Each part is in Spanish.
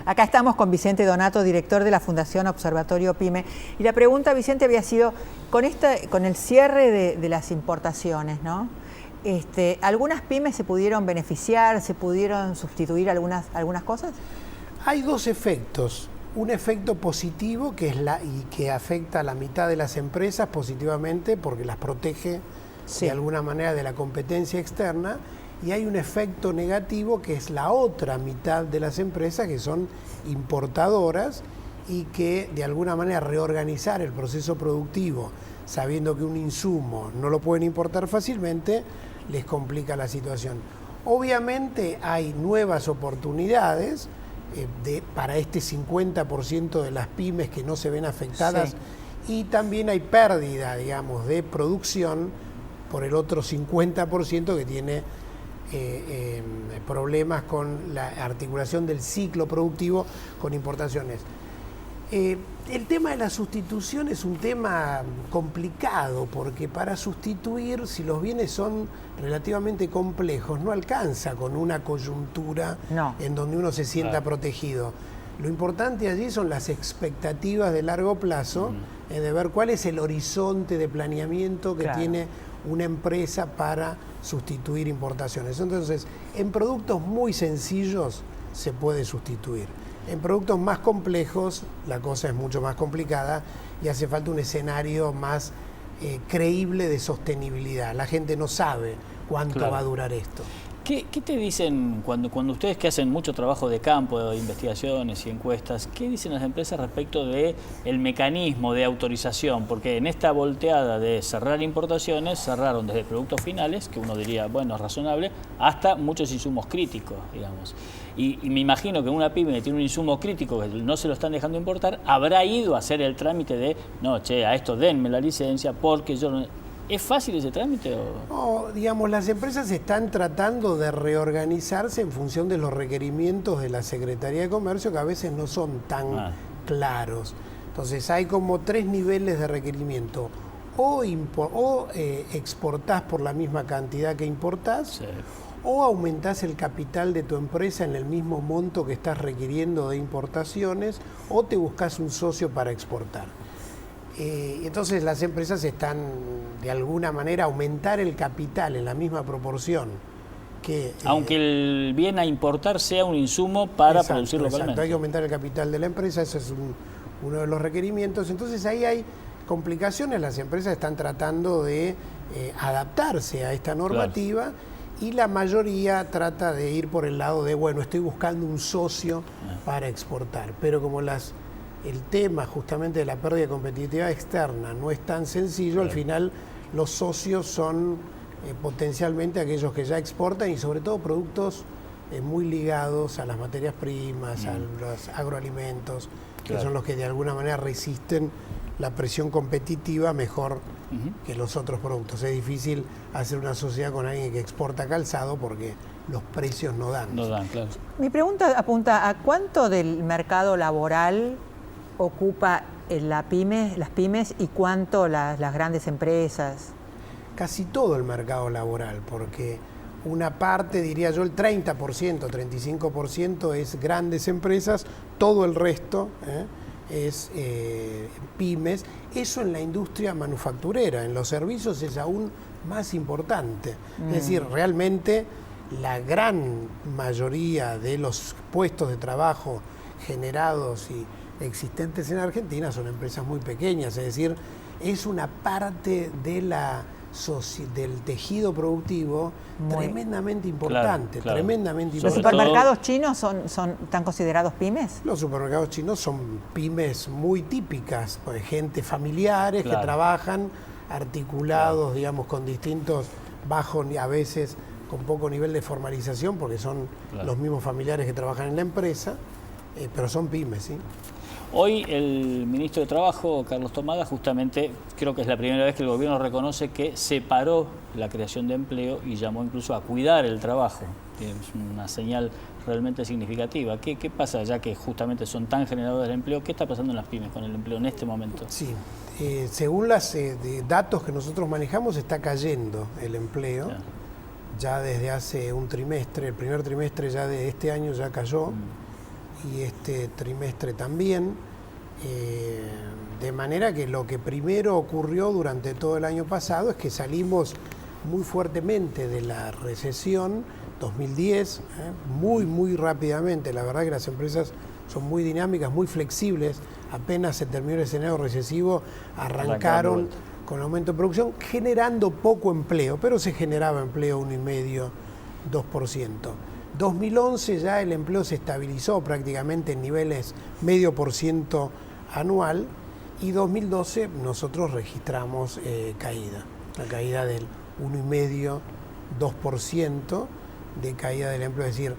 Acá estamos con Vicente Donato, director de la Fundación Observatorio PYME. Y la pregunta, Vicente, había sido, con el cierre de las importaciones, ¿no? ¿Algunas pymes se pudieron beneficiar, se pudieron sustituir algunas cosas? Hay dos efectos. Un efecto positivo y que afecta a la mitad de las empresas positivamente porque las protege de alguna manera de la competencia externa, y hay un efecto negativo que es la otra mitad de las empresas que son importadoras y que de alguna manera reorganizar el proceso productivo sabiendo que un insumo no lo pueden importar fácilmente les complica la situación. Obviamente hay nuevas oportunidades para este 50% de las pymes que no se ven afectadas, y también hay pérdida, digamos, de producción por el otro 50% que tiene problemas con la articulación del ciclo productivo con importaciones. El tema de la sustitución es un tema complicado porque para sustituir, si los bienes son relativamente complejos, no alcanza con una coyuntura en donde uno se sienta protegido. Lo importante allí son las expectativas de largo plazo, de ver cuál es el horizonte de planeamiento que tiene una empresa para sustituir importaciones. Entonces, en productos muy sencillos se puede sustituir. En productos más complejos la cosa es mucho más complicada y hace falta un escenario más creíble de sostenibilidad. La gente no sabe cuánto va a durar esto. ¿Qué te dicen cuando ustedes que hacen mucho trabajo de campo, de investigaciones y encuestas, qué dicen las empresas respecto del mecanismo de autorización? Porque en esta volteada de cerrar importaciones, cerraron desde productos finales, que uno diría, bueno, es razonable, hasta muchos insumos críticos, digamos. Y me imagino que una pyme que tiene un insumo crítico que no se lo están dejando importar, habrá ido a hacer el trámite de, no, che, a esto denme la licencia porque yo no... ¿Es fácil ese trámite? No, digamos, las empresas están tratando de reorganizarse en función de los requerimientos de la Secretaría de Comercio, que a veces no son tan claros. Entonces hay como 3 niveles de requerimiento. O exportás por la misma cantidad que importás, o aumentás el capital de tu empresa en el mismo monto que estás requiriendo de importaciones, o te buscas un socio para exportar. Entonces las empresas están de alguna manera aumentar el capital en la misma proporción que... Aunque el bien a importar sea un insumo para producir localmente. Exacto, hay que aumentar el capital de la empresa, ese es uno de los requerimientos. Entonces ahí hay complicaciones, las empresas están tratando de adaptarse a esta normativa y la mayoría trata de ir por el lado de, bueno, estoy buscando un socio para exportar, pero como el tema justamente de la pérdida de competitividad externa no es tan sencillo, al final los socios son potencialmente aquellos que ya exportan y sobre todo productos muy ligados a las materias primas, a los agroalimentos, que son los que de alguna manera resisten la presión competitiva mejor que los otros productos. Es difícil hacer una sociedad con alguien que exporta calzado porque los precios no dan. No dan, claro. Mi pregunta apunta a cuánto del mercado laboral ocupa las pymes y cuánto las grandes empresas. Casi todo el mercado laboral, porque una parte, diría yo, el 30%, 35% es grandes empresas, todo el resto es pymes. Eso en la industria manufacturera, en los servicios es aún más importante. Es decir, realmente la gran mayoría de los puestos de trabajo generados y existentes en Argentina son empresas muy pequeñas, es decir, es una parte de del tejido productivo tremendamente importante, tremendamente importante. ¿Los supermercados chinos están considerados pymes? Los supermercados chinos son pymes muy típicas, pues gente familiares que trabajan articulados, digamos, con distintos bajos, a veces con poco nivel de formalización, porque son los mismos familiares que trabajan en la empresa, pero son pymes, ¿sí? Hoy el ministro de Trabajo, Carlos Tomada, justamente creo que es la primera vez que el gobierno reconoce que separó la creación de empleo y llamó incluso a cuidar el trabajo, que es una señal realmente significativa. ¿Qué pasa ya que justamente son tan generadores de empleo? ¿Qué está pasando en las pymes con el empleo en este momento? Sí, según los datos que nosotros manejamos está cayendo el empleo. Ya desde hace un trimestre, el primer trimestre ya de este año ya cayó. y este trimestre también. De manera que lo que primero ocurrió durante todo el año pasado es que salimos muy fuertemente de la recesión 2010, muy rápidamente. La verdad que las empresas son muy dinámicas, muy flexibles. Apenas se terminó el escenario recesivo, arrancaron con aumento de producción, generando poco empleo, pero se generaba empleo 1,5%, 2%. 2011 ya el empleo se estabilizó prácticamente en niveles 0,5% anual, y 2012 nosotros registramos la caída del 1,5%, 2% de caída del empleo. Es decir,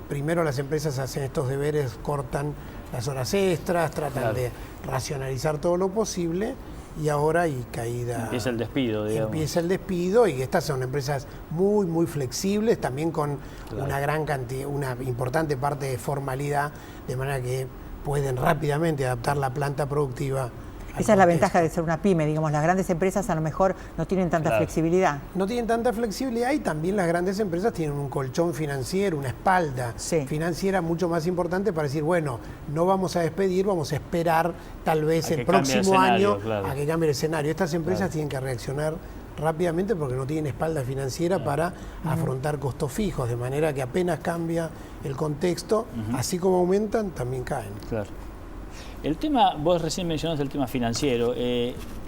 primero las empresas hacen estos deberes, cortan las horas extras, tratan de racionalizar todo lo posible, y ahora hay caída. Empieza el despido, digamos. Empieza el despido, y estas son empresas muy flexibles, también con una gran cantidad, una importante parte de formalidad, de manera que pueden rápidamente adaptar la planta productiva. Esa es la ventaja de ser una pyme, digamos, las grandes empresas a lo mejor no tienen tanta flexibilidad. No tienen tanta flexibilidad, y también las grandes empresas tienen un colchón financiero, una espalda financiera mucho más importante para decir, bueno, no vamos a despedir, vamos a esperar tal vez el próximo año a que cambie el escenario. Estas empresas tienen que reaccionar rápidamente porque no tienen espalda financiera para afrontar costos fijos, de manera que apenas cambia el contexto, así como aumentan, también caen. Claro. El tema, vos recién mencionaste el tema financiero.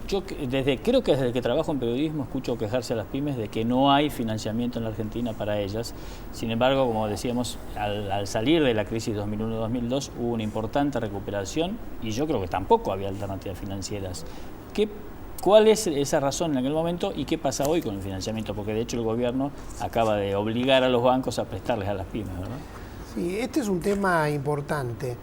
Yo creo que desde que trabajo en periodismo escucho quejarse a las pymes de que no hay financiamiento en la Argentina para ellas. Sin embargo, como decíamos, al salir de la crisis 2001-2002 hubo una importante recuperación, y yo creo que tampoco había alternativas financieras. ¿Cuál es esa razón en aquel momento y qué pasa hoy con el financiamiento? Porque de hecho el gobierno acaba de obligar a los bancos a prestarles a las pymes, ¿verdad? Sí, este es un tema importante.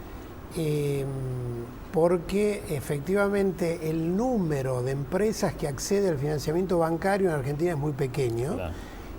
Porque efectivamente el número de empresas que accede al financiamiento bancario en Argentina es muy pequeño.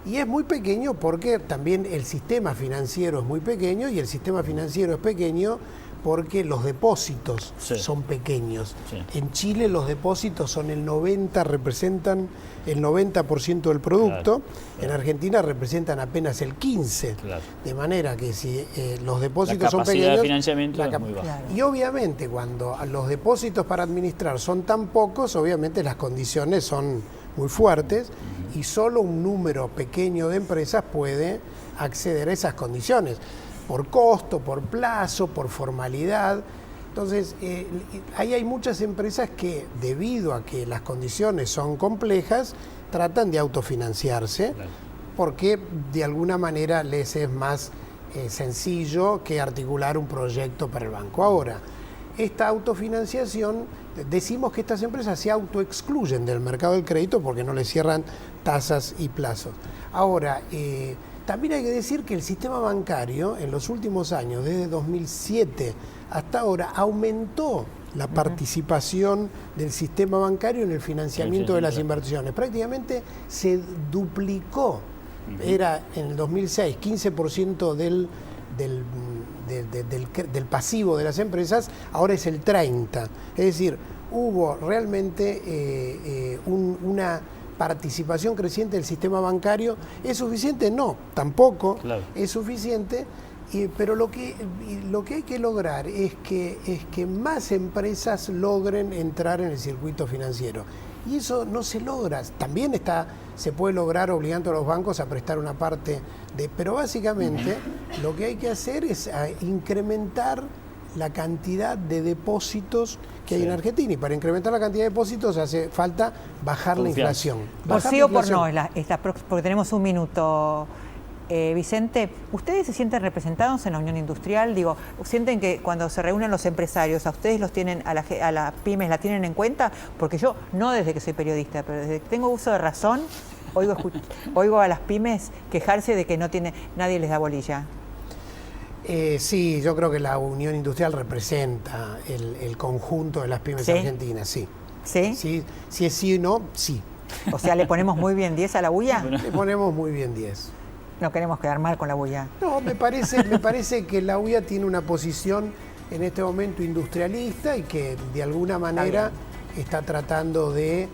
Y es muy pequeño porque también el sistema financiero es muy pequeño, y el sistema financiero es pequeño porque los depósitos son pequeños. En Chile los depósitos representan el 90% del producto, en Argentina representan apenas el 15%, de manera que si los depósitos son pequeños, la capacidad de financiamiento es muy baja. Y obviamente cuando los depósitos para administrar son tan pocos, obviamente las condiciones son muy fuertes, y solo un número pequeño de empresas puede acceder a esas condiciones, por costo, por plazo, por formalidad. Entonces, ahí hay muchas empresas que, debido a que las condiciones son complejas, tratan de autofinanciarse, porque de alguna manera les es más sencillo que articular un proyecto para el banco. Ahora, esta autofinanciación, decimos que estas empresas se autoexcluyen del mercado del crédito porque no les cierran tasas y plazos. Ahora, también hay que decir que el sistema bancario en los últimos años, desde 2007 hasta ahora, aumentó la participación del sistema bancario en el financiamiento de las inversiones. Prácticamente se duplicó. Era en el 2006 15% del pasivo de las empresas, ahora es el 30%. Es decir, hubo realmente una participación creciente del sistema bancario. ¿Es suficiente? No, tampoco es suficiente, pero lo que hay que lograr es que más empresas logren entrar en el circuito financiero. Y eso no se logra. También se puede lograr obligando a los bancos a prestar una parte pero básicamente lo que hay que hacer es incrementar la cantidad de depósitos que hay en Argentina, y para incrementar la cantidad de depósitos hace falta bajar la inflación. Por sí o por no, porque tenemos un minuto. Vicente, ¿ustedes se sienten representados en la Unión Industrial? Digo, ¿sienten que cuando se reúnen los empresarios, a ustedes los tienen, a las pymes la tienen en cuenta? Porque yo, no desde que soy periodista, pero desde que tengo uso de razón, oigo a las pymes quejarse de que nadie les da bolilla. Sí, yo creo que la Unión Industrial representa el conjunto de las pymes argentinas, sí. ¿Sí? Sí, si es sí o no, sí. O sea, ¿le ponemos muy bien 10 a la bulla? Le ponemos muy bien 10. No queremos quedar mal con la bulla. No, me parece que la UIA tiene una posición en este momento industrialista, y que de alguna manera está tratando de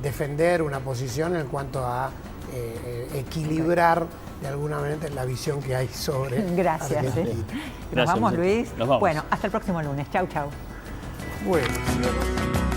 defender una posición en cuanto a equilibrar de alguna manera la visión que hay sobre Gracias. Argentina. Nos Gracias, vamos, Vicente. Luis. Nos vamos. Bueno, hasta el próximo lunes. Chau, chau. Bueno.